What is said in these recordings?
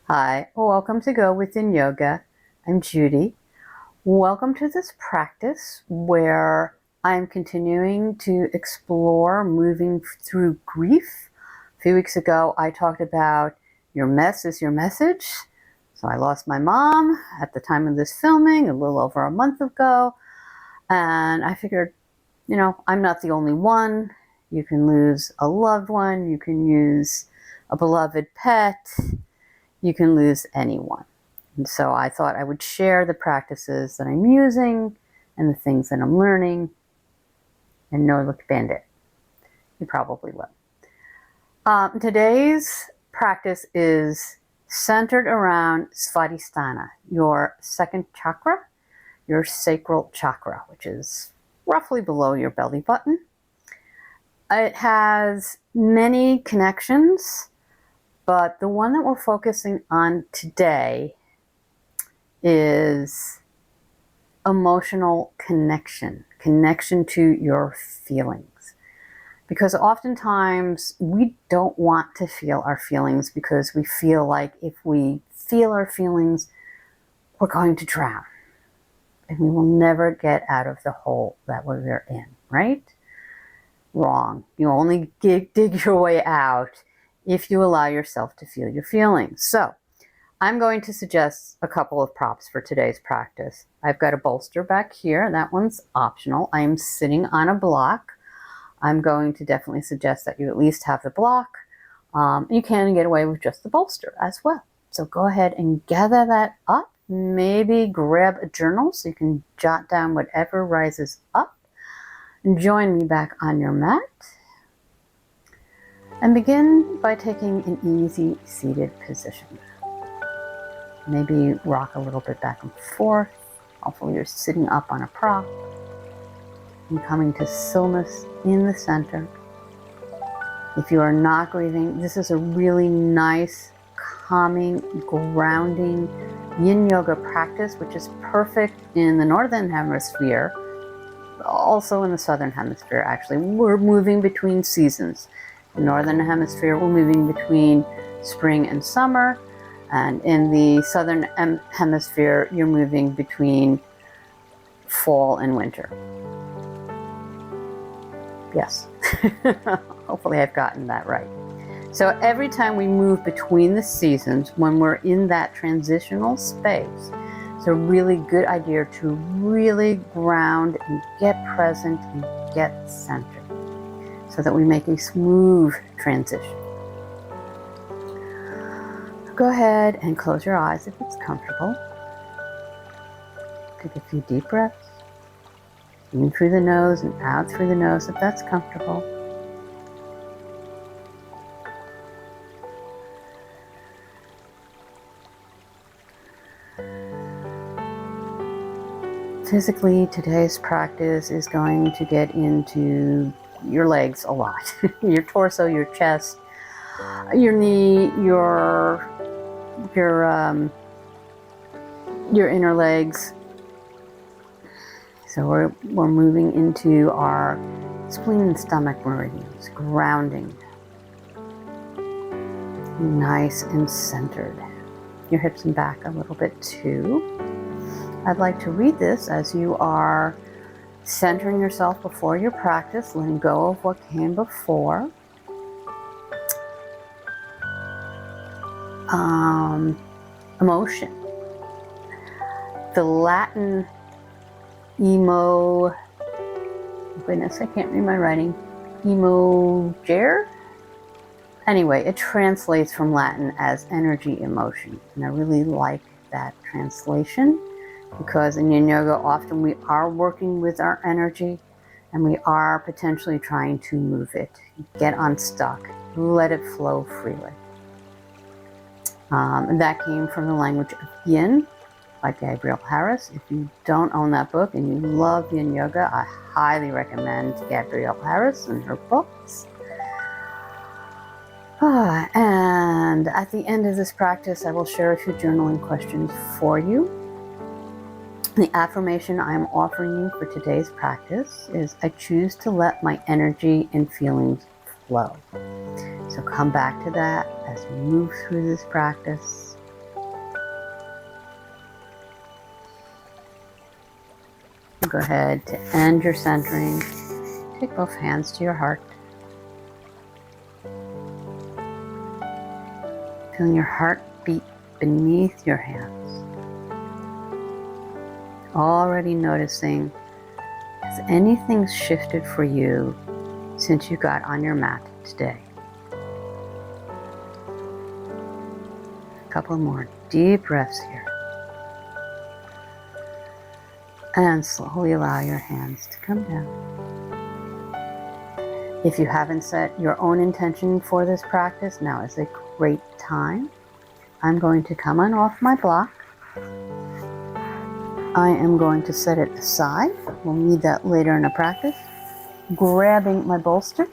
Hi, welcome to Go Within Yoga. I'm Judy. Welcome to this practice where I'm continuing to explore moving through grief. A few weeks ago, I talked about your mess is your message. So I lost my mom at the time of this filming a little over a month ago. And I figured, I'm not the only one. You can lose a loved one. You can lose a beloved pet. You can lose anyone. And so I thought I would share the practices that I'm using and the things that I'm learning. And no, look, Bandit. You probably will. Today's practice is centered around Svadhisthana, your second chakra, your sacral chakra, which is roughly below your belly button. It has many connections, but the one that we're focusing on today is emotional connection to your feelings. Because oftentimes we don't want to feel our feelings because we feel like if we feel our feelings, we're going to drown. And we will never get out of the hole that we're in, right? Wrong. You only dig your way out if you allow yourself to feel your feelings. So I'm going to suggest a couple of props for today's practice. I've got a bolster back here. That one's optional. I am sitting on a block. I'm going to definitely suggest that you at least have the block. You can get away with just the bolster as well. So go ahead and gather that up. Maybe grab a journal so you can jot down whatever rises up. And join me back on your mat. And begin by taking an easy seated position. Maybe rock a little bit back and forth. Hopefully you're sitting up on a prop. And coming to stillness in the center. If you are not breathing, this is a really nice, calming, grounding yin yoga practice, which is perfect in the Northern Hemisphere, also in the Southern Hemisphere, actually. We're moving between seasons. In the Northern Hemisphere, we're moving between spring and summer. And in the Southern Hemisphere, you're moving between fall and winter. Yes. Hopefully I've gotten that right. So every time we move between the seasons, when we're in that transitional space, it's a really good idea to really ground and get present and get centered so that we make a smooth transition. Go ahead and close your eyes if it's comfortable. Take a few deep breaths. In through the nose and out through the nose if that's comfortable. Physically, today's practice is going to get into your legs a lot. Your torso, your chest, your knee, your inner legs. So we're moving into our spleen and stomach meridians, grounding. Nice and centered. Your hips and back a little bit too. I'd like to read this as you are centering yourself before your practice, letting go of what came before. Emotion. The Latin goodness, I can't read my writing. Emoger? Anyway, it translates from Latin as energy emotion. And I really like that translation because in Yin Yoga, often we are working with our energy and we are potentially trying to move it, get unstuck, let it flow freely. And that came from the language of Yin by Gabrielle Harris. If you don't own that book and you love Yin Yoga, I highly recommend Gabrielle Harris and her books. And at the end of this practice, I will share a few journaling questions for you. The affirmation I am offering you for today's practice is, I choose to let my energy and feelings flow. So come back to that as we move through this practice. Go ahead to end your centering. Take both hands to your heart. Feeling your heart beat beneath your hands. Already noticing, has anything shifted for you since you got on your mat today? A couple more deep breaths here. And slowly allow your hands to come down. If you haven't set your own intention for this practice, now is a great time. I'm going to come on off my block. I am going to set it aside. We'll need that later in the practice. Grabbing my bolster.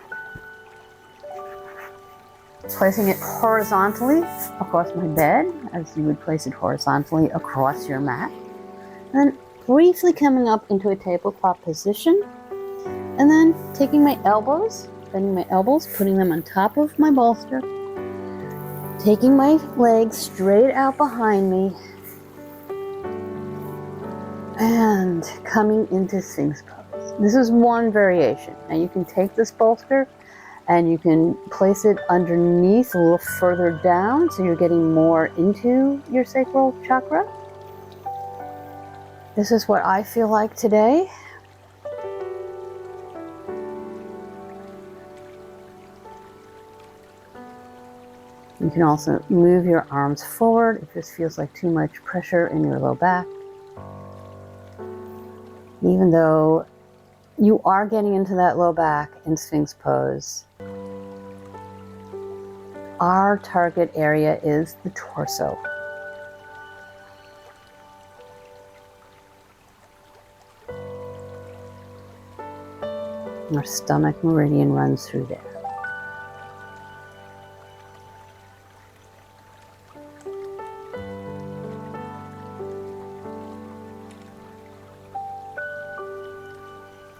Placing it horizontally across my bed, as you would place it horizontally across your mat. And then briefly coming up into a tabletop position. And then taking my elbows, bending my elbows, putting them on top of my bolster. Taking my legs straight out behind me. And coming into Sphinx Pose. This is one variation. Now you can take this bolster and you can place it underneath, a little further down, so you're getting more into your sacral chakra. This is what I feel like today. You can also move your arms forward if this feels like too much pressure in your low back. Even though you are getting into that low back in Sphinx Pose, our target area is the torso. Our stomach meridian runs through there.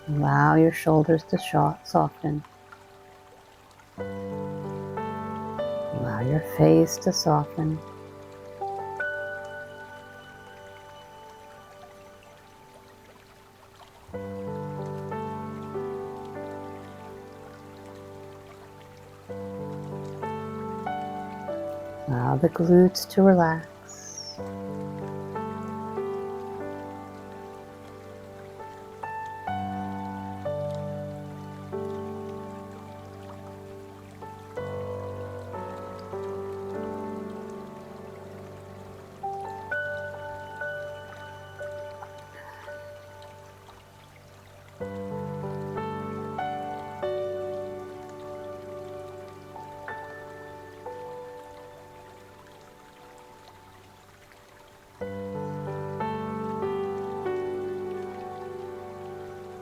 Allow your shoulders to soften. Allow your face to soften. Allow the glutes to relax.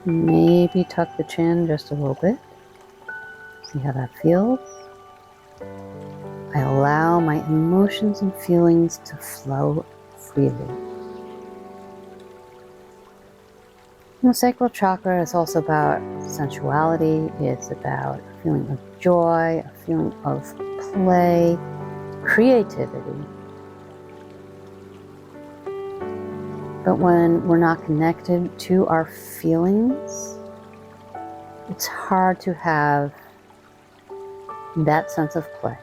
Maybe tuck the chin just a little bit. See how that feels. I allow my emotions and feelings to flow freely. And the sacral chakra is also about sensuality. It's about a feeling of joy, a feeling of play, creativity. But when we're not connected to our feelings, it's hard to have that sense of play,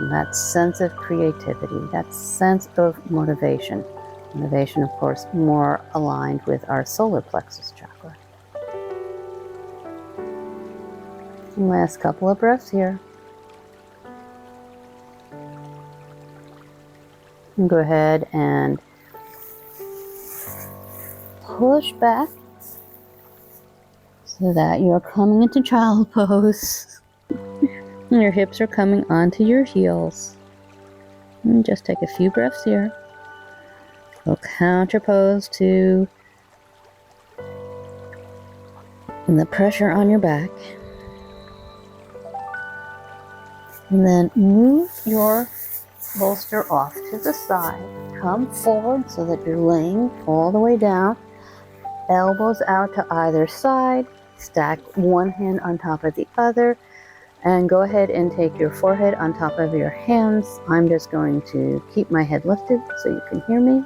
that sense of creativity, that sense of motivation. Motivation, of course, more aligned with our solar plexus chakra. And last couple of breaths here. And go ahead and push back so that you're coming into child pose. And your hips are coming onto your heels. And just take a few breaths here. We'll counterpose to the pressure on your back. And then move your bolster off to the side. Come forward so that you're laying all the way down. Elbows out to either side. Stack one hand on top of the other. And go ahead and take your forehead on top of your hands. I'm just going to keep my head lifted so you can hear me.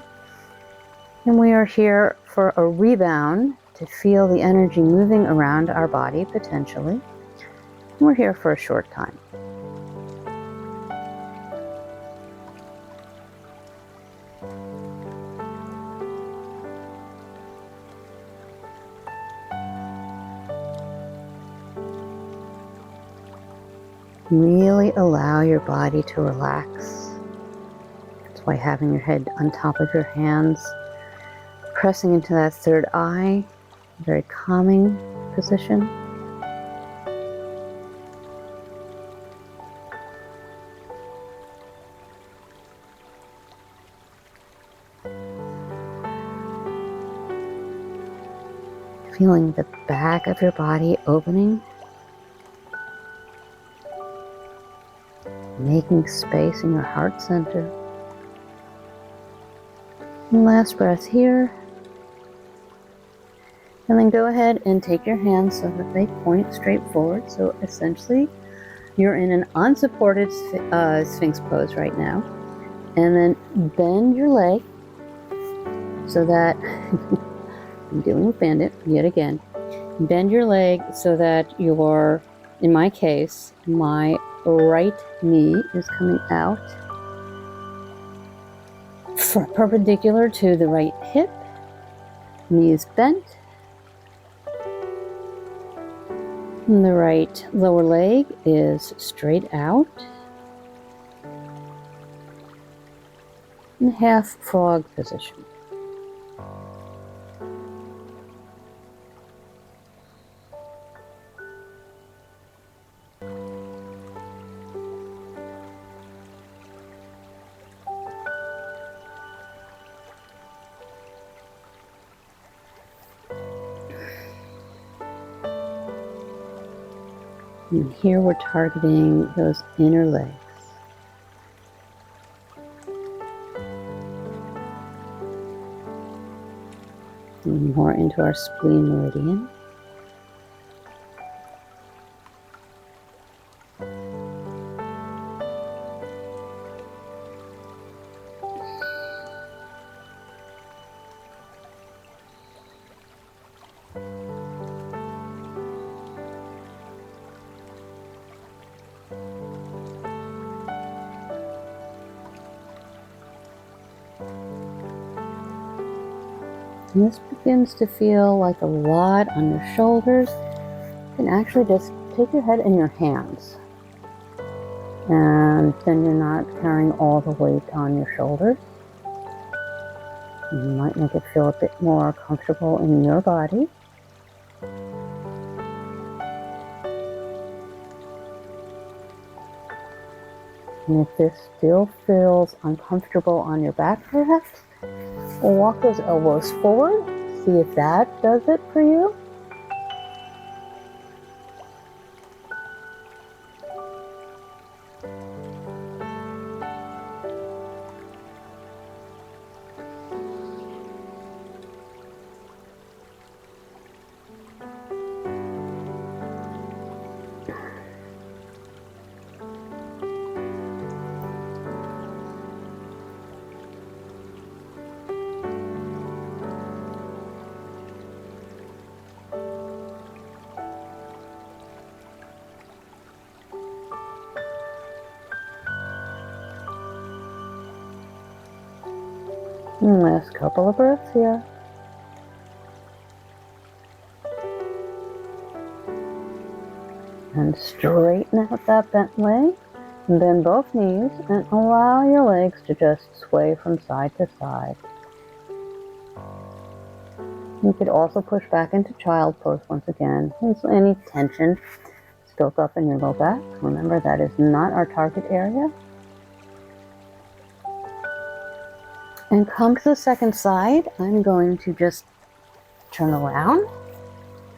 And we are here for a rebound to feel the energy moving around our body potentially. We're here for a short time. Really allow your body to relax. That's why having your head on top of your hands, pressing into that third eye, very calming position. Feeling the back of your body opening. Making space in your heart center. And last breath here. And then go ahead and take your hands so that they point straight forward. So essentially, you're in an unsupported Sphinx pose right now. And then bend your leg so that, I'm dealing with bandit yet again. Bend your leg so that your, in my case, my right knee is coming out perpendicular to the right hip. Knee is bent. And the right lower leg is straight out. In half frog position. And here we're targeting those inner legs. And more into our spleen meridian. And this begins to feel like a lot on your shoulders. You can actually just take your head in your hands. And then you're not carrying all the weight on your shoulders. You might make it feel a bit more comfortable in your body. And if this still feels uncomfortable on your back perhaps, walk those elbows forward. See if that does it for you. And last couple of breaths here. And straighten out that bent leg. And bend both knees and allow your legs to just sway from side to side. You could also push back into child pose once again. So any tension that's built up in your low back, remember that is not our target area. And come to the second side. I'm going to just turn around.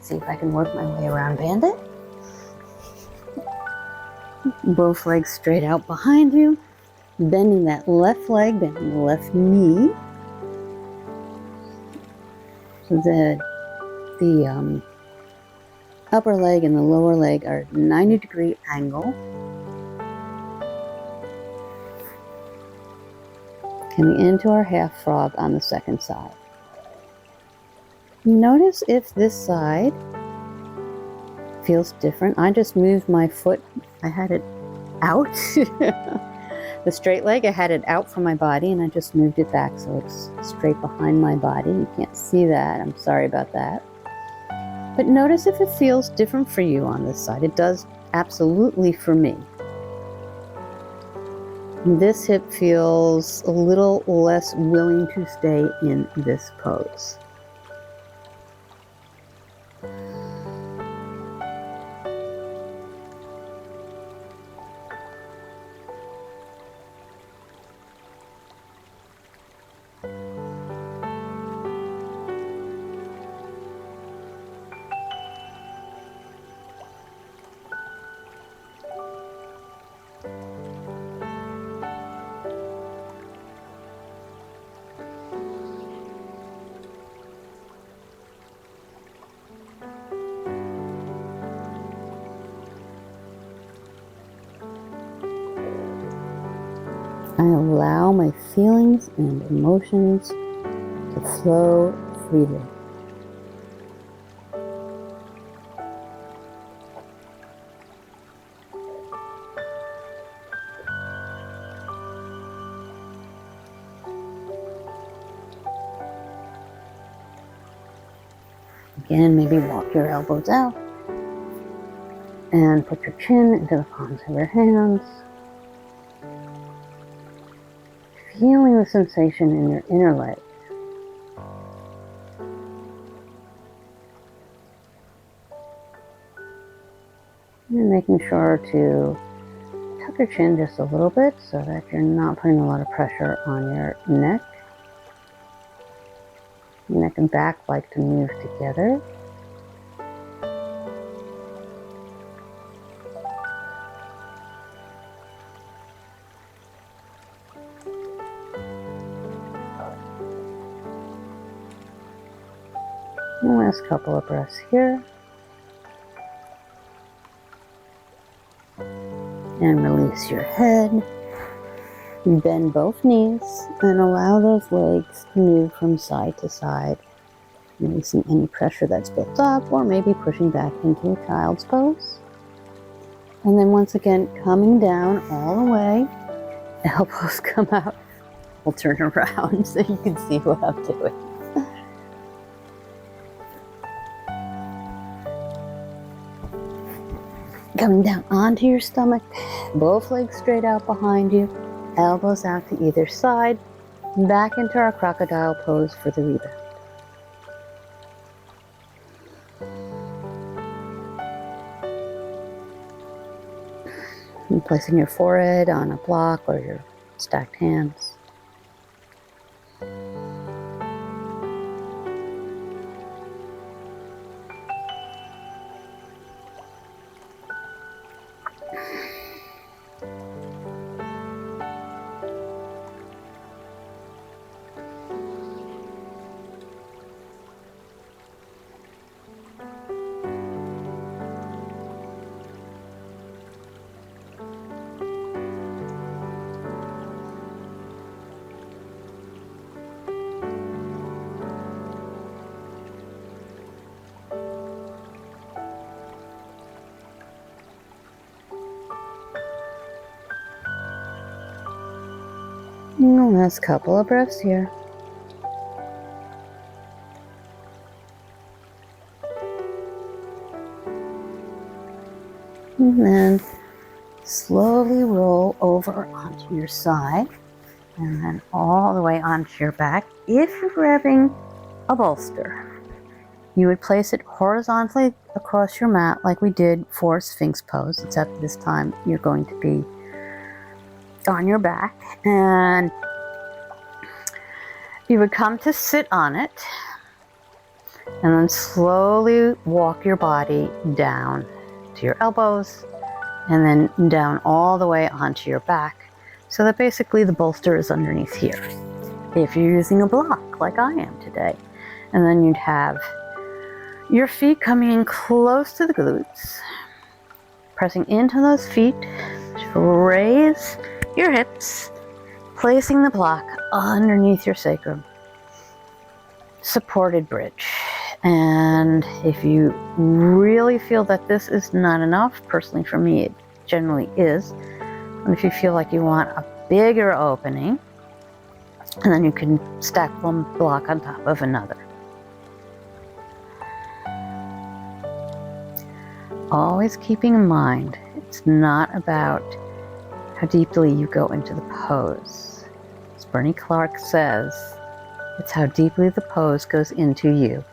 See if I can work my way around bandit. Both legs straight out behind you. Bending that left leg, bending the left knee. So the upper leg and the lower leg are 90-degree angle. Coming into our half frog on the second side. Notice if this side feels different. I just moved my foot. I had it out. The straight leg, I had it out from my body and I just moved it back so it's straight behind my body. You can't see that. I'm sorry about that. But notice if it feels different for you on this side. It does absolutely for me. This hip feels a little less willing to stay in this pose. I allow my feelings and emotions to flow freely. Again, maybe walk your elbows out and put your chin into the palms of your hands. Feeling the sensation in your inner leg. And making sure to tuck your chin just a little bit so that you're not putting a lot of pressure on your neck. Neck and back like to move together. And last couple of breaths here. And release your head. Bend both knees and allow those legs to move from side to side, releasing any pressure that's built up or maybe pushing back into a child's pose. And then once again, coming down all the way, elbows come out. We'll turn around so you can see what I'm doing. Coming down onto your stomach, both legs straight out behind you, elbows out to either side, back into our crocodile pose for the rebound. And placing your forehead on a block or your stacked hands. And the last couple of breaths here. And then slowly roll over onto your side and then all the way onto your back. If you're grabbing a bolster, you would place it horizontally across your mat like we did for Sphinx Pose, except this time you're going to be on your back, and you would come to sit on it and then slowly walk your body down to your elbows and then down all the way onto your back so that basically the bolster is underneath here if you're using a block like I am today. And then you'd have your feet coming in close to the glutes, pressing into those feet to raise your hips, placing the block underneath your sacrum. Supported bridge. And if you really feel that this is not enough, personally for me it generally is, and if you feel like you want a bigger opening, and then you can stack one block on top of another. Always keeping in mind, it's not about how deeply you go into the pose. As Bernie Clark says, it's how deeply the pose goes into you.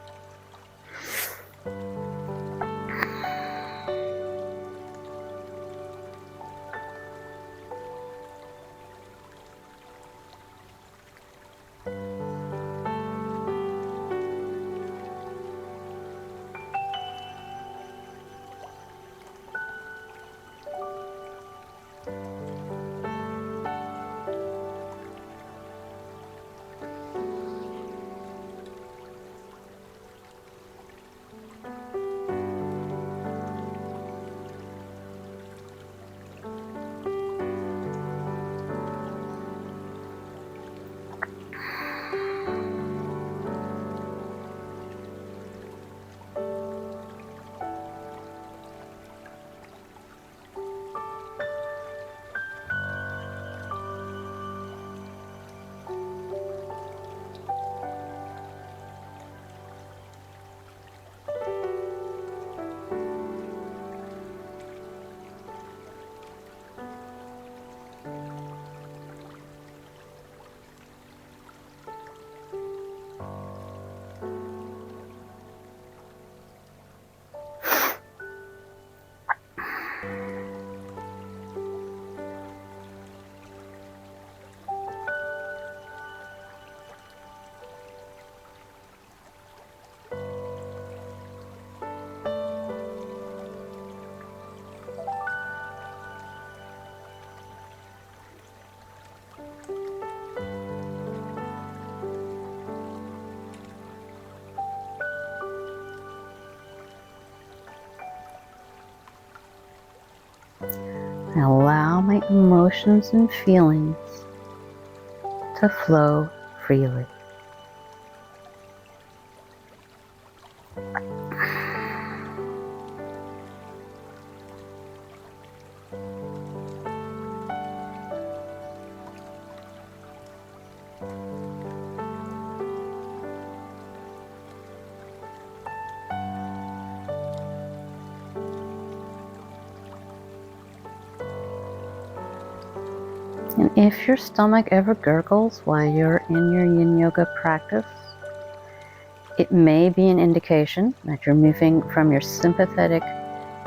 I allow my emotions and feelings to flow freely. And if your stomach ever gurgles while you're in your yin yoga practice, it may be an indication that you're moving from your sympathetic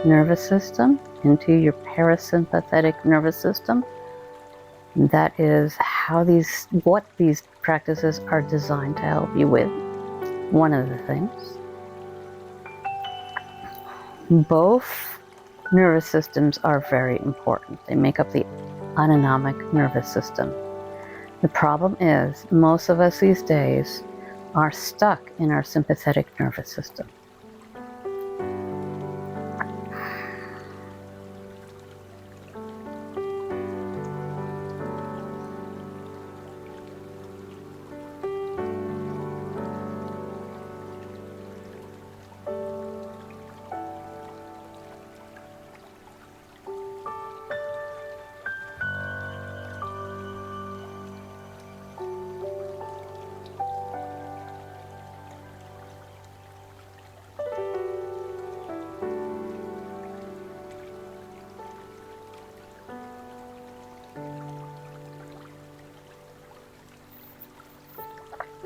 nervous system into your parasympathetic nervous system. And that is what these practices are designed to help you with. One of the things. Both nervous systems are very important. They make up the autonomic nervous system. The problem is, most of us these days are stuck in our sympathetic nervous system.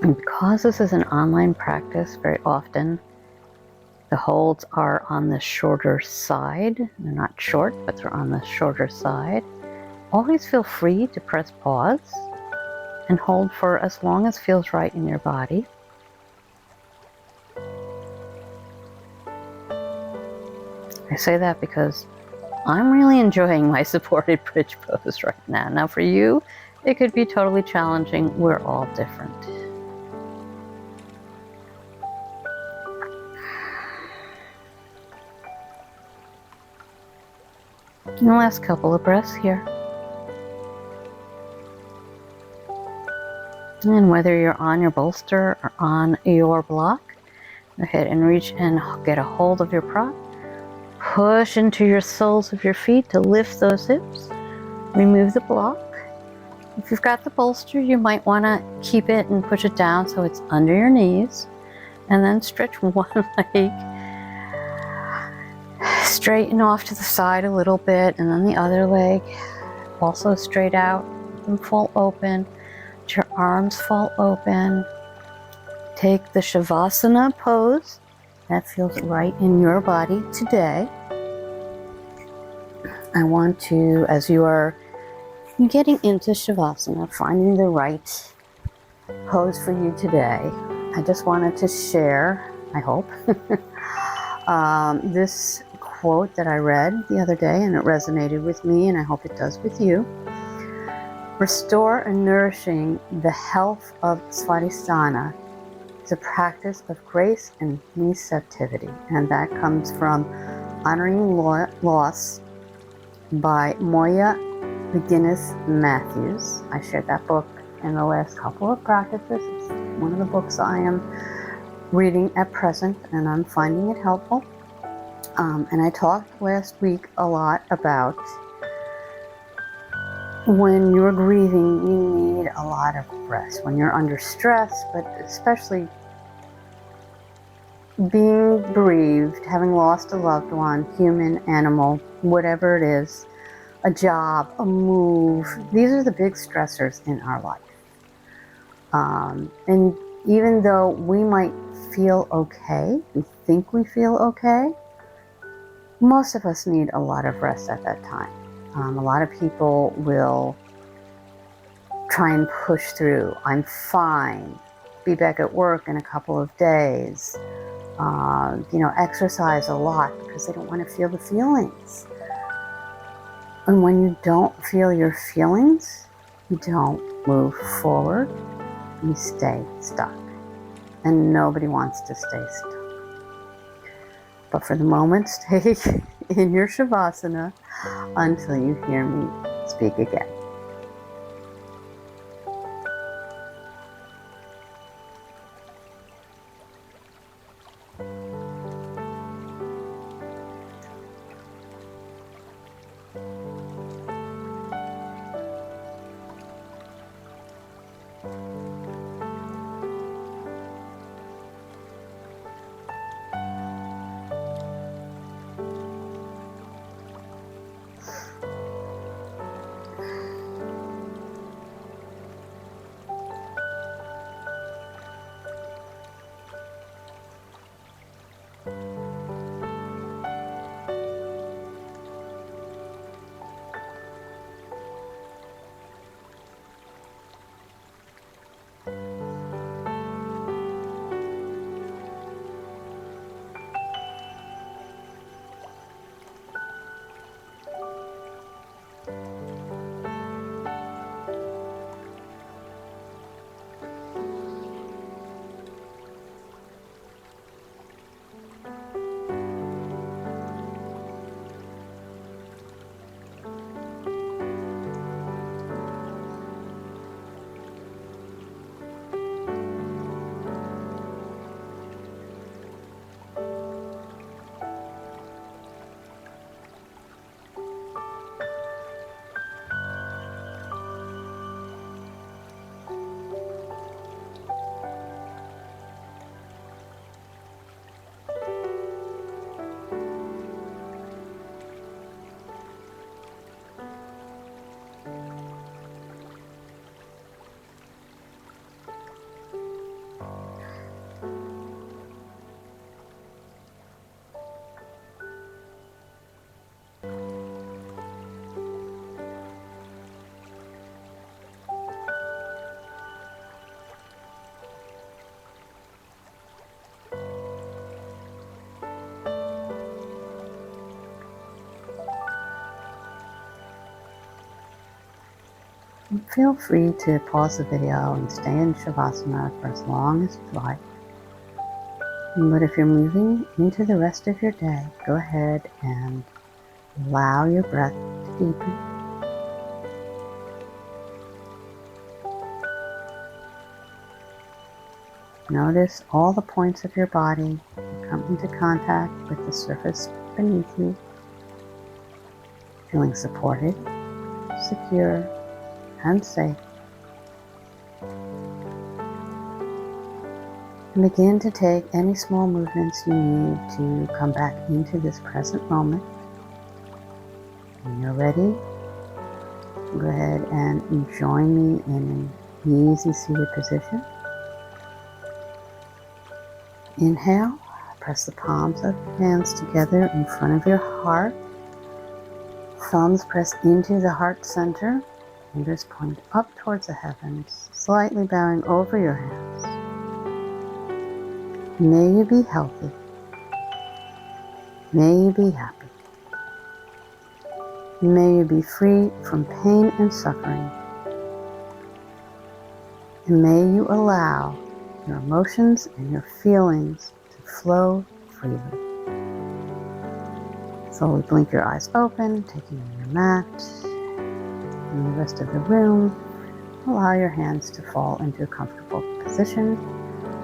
And because this is an online practice, very often the holds are on the shorter side. They're not short, but they're on the shorter side. Always feel free to press pause and hold for as long as feels right in your body. I say that because I'm really enjoying my supported bridge pose right now. Now for you, it could be totally challenging. We're all different. And the last couple of breaths here. And whether you're on your bolster or on your block, Go ahead and reach and get a hold of your prop. Push into your soles of your feet to lift those hips. Remove the block. If you've got the bolster, you might want to keep it and push it down so it's under your knees. And then stretch one leg. Straighten off to the side a little bit, and then the other leg also straight out and fall open. Let your arms fall open. Take the Savasana pose. That feels right in your body today. I want to, as you are getting into Savasana, finding the right pose for you today, I just wanted to share, I hope, this quote that I read the other day, and it resonated with me, and I hope it does with you. Restore and nourishing the health of Savasana is a practice of grace and receptivity, and that comes from Honoring Loss by Moya McGinnis Matthews. I shared that book in the last couple of practices. It's one of the books I am reading at present, and I'm finding it helpful. And I talked last week a lot about when you're grieving, you need a lot of rest. When you're under stress, but especially being bereaved, having lost a loved one, human, animal, whatever it is, a job, a move, these are the big stressors in our life. And even though we might feel okay, we think we feel okay, most of us need a lot of rest at that time. A lot of people will try and push through. I'm fine. Be back at work in a couple of days. Exercise a lot because they don't want to feel the feelings. And when you don't feel your feelings, you don't move forward. You stay stuck. And nobody wants to stay stuck. But for the moment, stay in your Shavasana until you hear me speak again. Feel free to pause the video and stay in Shavasana for as long as you like. But if you're moving into the rest of your day, go ahead and allow your breath to deepen. Notice all the points of your body that come into contact with the surface beneath you, feeling supported, secure, and safe. And begin to take any small movements you need to come back into this present moment. When you're ready, go ahead and join me in an easy seated position. Inhale, press the palms of your hands together in front of your heart. Thumbs press into the heart center. Fingers point up towards the heavens, slightly bowing over your hands. May you be healthy. May you be happy. May you be free from pain and suffering. And may you allow your emotions and your feelings to flow freely. Slowly blink your eyes open, taking in your mat. In the rest of the room, allow your hands to fall into a comfortable position.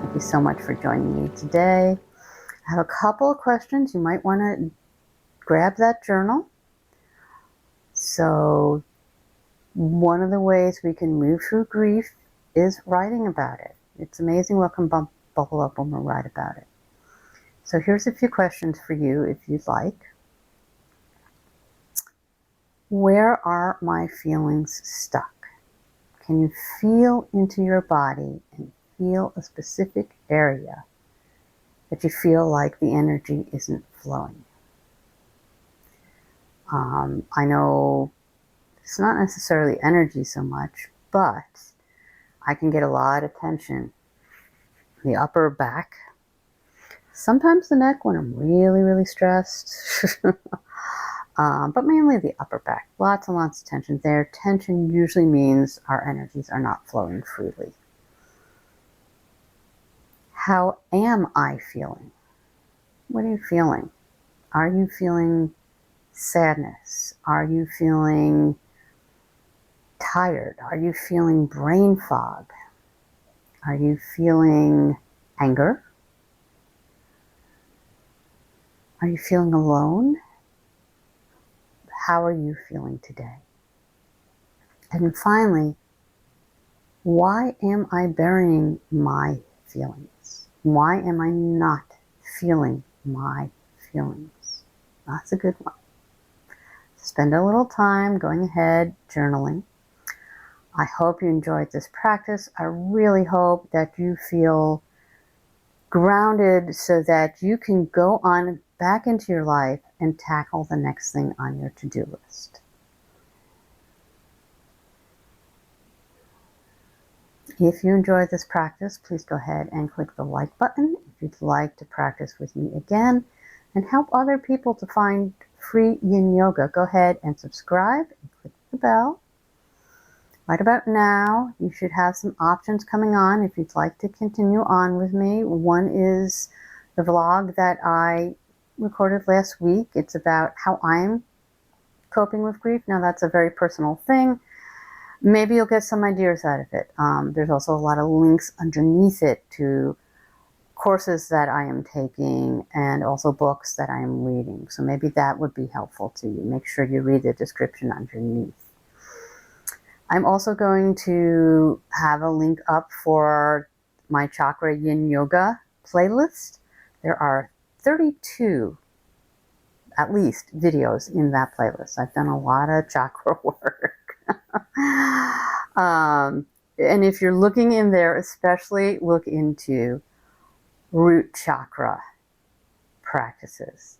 Thank you so much for joining me today. I have a couple of questions. You might want to grab that journal. So one of the ways we can move through grief is writing about it. It's amazing what can bubble up when we write about it. So here's a few questions for you if you'd like. Where are my feelings stuck? Can you feel into your body and feel a specific area that you feel like the energy isn't flowing? I know it's not necessarily energy so much, but I can get a lot of tension in the upper back. Sometimes the neck when I'm really, really stressed. But mainly the upper back. Lots and lots of tension there. Tension usually means our energies are not flowing freely. How am I feeling? What are you feeling? Are you feeling sadness? Are you feeling tired? Are you feeling brain fog? Are you feeling anger? Are you feeling alone? How are you feeling today? And finally, why am I burying my feelings? Why am I not feeling my feelings? That's a good one. Spend a little time going ahead, journaling. I hope you enjoyed this practice. I really hope that you feel grounded so that you can go on back into your life and tackle the next thing on your to-do list. If you enjoyed this practice, please go ahead and click the like button if you'd like to practice with me again and help other people to find free yin yoga. Go ahead and subscribe and click the bell. Right about now, you should have some options coming on if you'd like to continue on with me. One is the vlog that I recorded last week. It's about how I'm coping with grief. Now, that's a very personal thing. Maybe you'll get some ideas out of it. There's also a lot of links underneath it to courses that I am taking and also books that I am reading. So maybe that would be helpful to you. Make sure you read the description underneath. I'm also going to have a link up for my Chakra Yin Yoga playlist. There are 32, at least, videos in that playlist. I've done a lot of chakra work. And if you're looking in there, especially look into root chakra practices,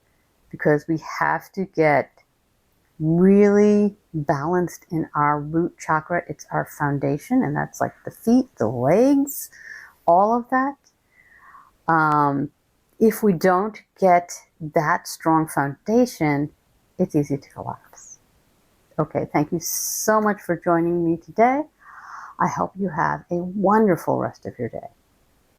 because we have to get really balanced in our root chakra. It's our foundation, and that's like the feet, the legs, all of that. If we don't get that strong foundation, it's easy to collapse. Okay, thank you so much for joining me today. I hope you have a wonderful rest of your day.